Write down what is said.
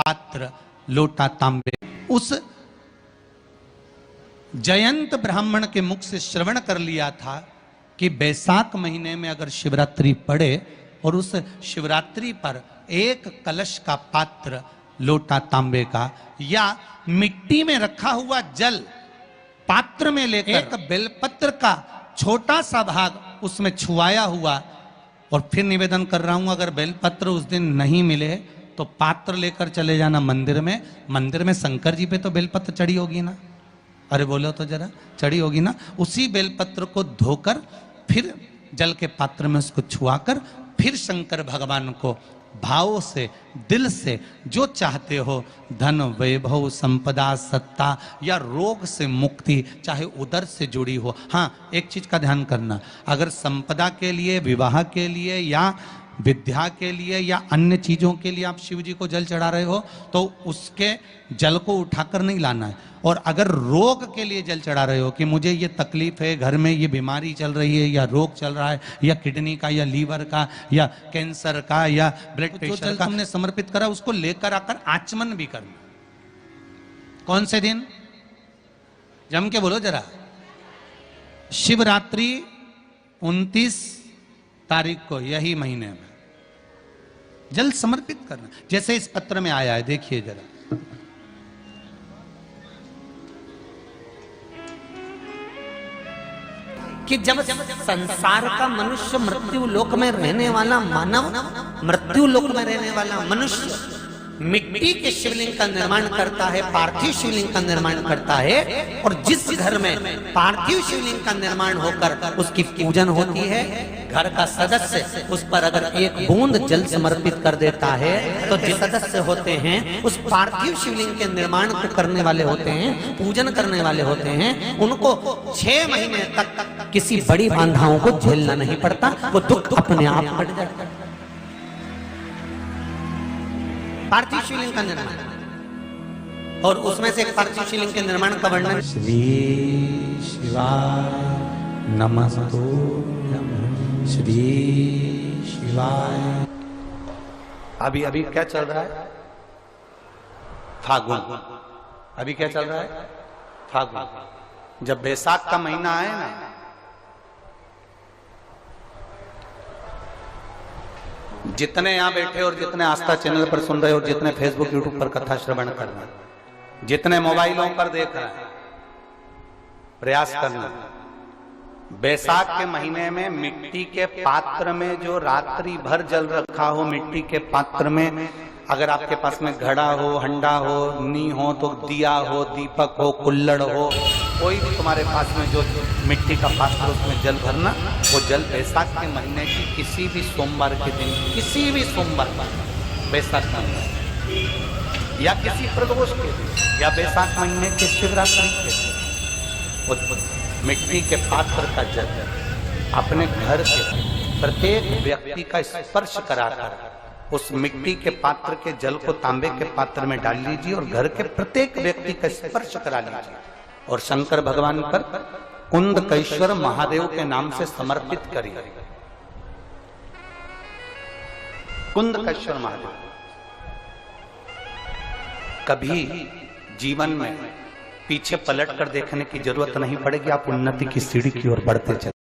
पात्र लोटा तांबे। उस जयंत ब्राह्मण के मुख से श्रवण कर लिया था कि बैसाख महीने में अगर शिवरात्रि पड़े और उस शिवरात्रि पर एक कलश का पात्र लोटा तांबे का या मिट्टी में रखा हुआ जल पात्र में लेकर एक बेलपत्र का छोटा सा भाग उसमें छुआया हुआ, और फिर निवेदन कर रहा हूं अगर बेलपत्र उस दिन नहीं मिले तो पात्र लेकर चले जाना मंदिर में। मंदिर में शंकर जी पे तो बेलपत्र चढ़ी होगी ना, अरे बोलो तो जरा, चढ़ी होगी ना। उसी बेलपत्र को धोकर फिर जल के पात्र में उसको छुआकर फिर शंकर भगवान को भाव से दिल से जो चाहते हो, धन वैभव संपदा सत्ता या रोग से मुक्ति चाहे उदर से जुड़ी हो। हाँ, एक चीज का ध्यान करना, अगर संपदा के लिए, विवाह के लिए या विद्या के लिए या अन्य चीजों के लिए आप शिव जी को जल चढ़ा रहे हो तो उसके जल को उठाकर नहीं लाना है। और अगर रोग के लिए जल चढ़ा रहे हो कि मुझे ये तकलीफ है, घर में ये बीमारी चल रही है या रोग चल रहा है या किडनी का या लीवर का या कैंसर का या ब्लड प्रेशर का, हमने समर्पित करा उसको लेकर आकर आचमन भी करना। कौन से दिन? जम के बोलो जरा। शिवरात्रि 29 तारीख को, यही महीने में जल समर्पित करना, जैसे इस पत्र में आया है, देखिए जरा। कि जब संसार का मनुष्य, मृत्यु लोक में रहने वाला मानव, मृत्यु लोक में रहने वाला मनुष्य मिट्टी के शिवलिंग का निर्माण करता है, पार्थिव शिवलिंग का निर्माण करता है, और जिस घर में पार्थिव शिवलिंग का निर्माण होकर उसकी पूजन होती है, घर का सदस्य उस पर अगर एक बूंद जल समर्पित कर देता है तो जो सदस्य होते हैं उस पार्थिव शिवलिंग के निर्माण को करने वाले होते हैं, पूजन करने वाले होते हैं, उनको 6 महीने तक किसी बड़ी बाधाओं को झेलना नहीं पड़ता, वो दुख अपने आप हट जाता है। पार्थिव शिवलिंग का निर्माण, और उसमें से एक पार्थिव शिवलिंग के निर्माण का वर्णन। श्री शिवाय नमस्तुभ्यं, श्री शिवाय। अभी क्या चल रहा है? फागुन। अभी क्या चल रहा है? फागुन। जब बैसाख का महीना आए ना, जितने यहां बैठे और जितने आस्था चैनल पर सुन रहे हो, जितने फेसबुक यूट्यूब पर कथा श्रवण कर रहे हैं, जितने मोबाइलों पर देख रहे हैं, प्रयास करना, बैसाख के महीने में मिट्टी के पात्र में जो रात्रि भर जल रखा हो, मिट्टी के पात्र में, अगर आपके पास में घड़ा हो, हंडा हो, नी हो तो दिया हो, दीपक हो, कुल्लड़ हो, कोई भी तुम्हारे पास में जो मिट्टी का पात्र उसमें जल भरना, वो जल बैसाख के महीने की किसी भी सोमवार के दिन, किसी भी सोमवार पर बैसाख का महीना या किसी प्रदोष के दिन या बैसाख महीने के शिवरात्रि के दिन, वो मिट्टी के पात्र का जल अपने घर के प्रत्येक व्यक्ति का स्पर्श कराकर उस मिट्टी के पात्र के जल को तांबे के पात्र में डाल लीजिए और घर के प्रत्येक व्यक्ति का स्पर्श करा लीजिए और शंकर भगवान पर कुंदकेश्वर महादेव के नाम से समर्पित करिए। कुंदकेश्वर महादेव। कभी जीवन में पीछे पलट कर देखने की जरूरत नहीं पड़ेगी, आप उन्नति की सीढ़ी की ओर बढ़ते चले।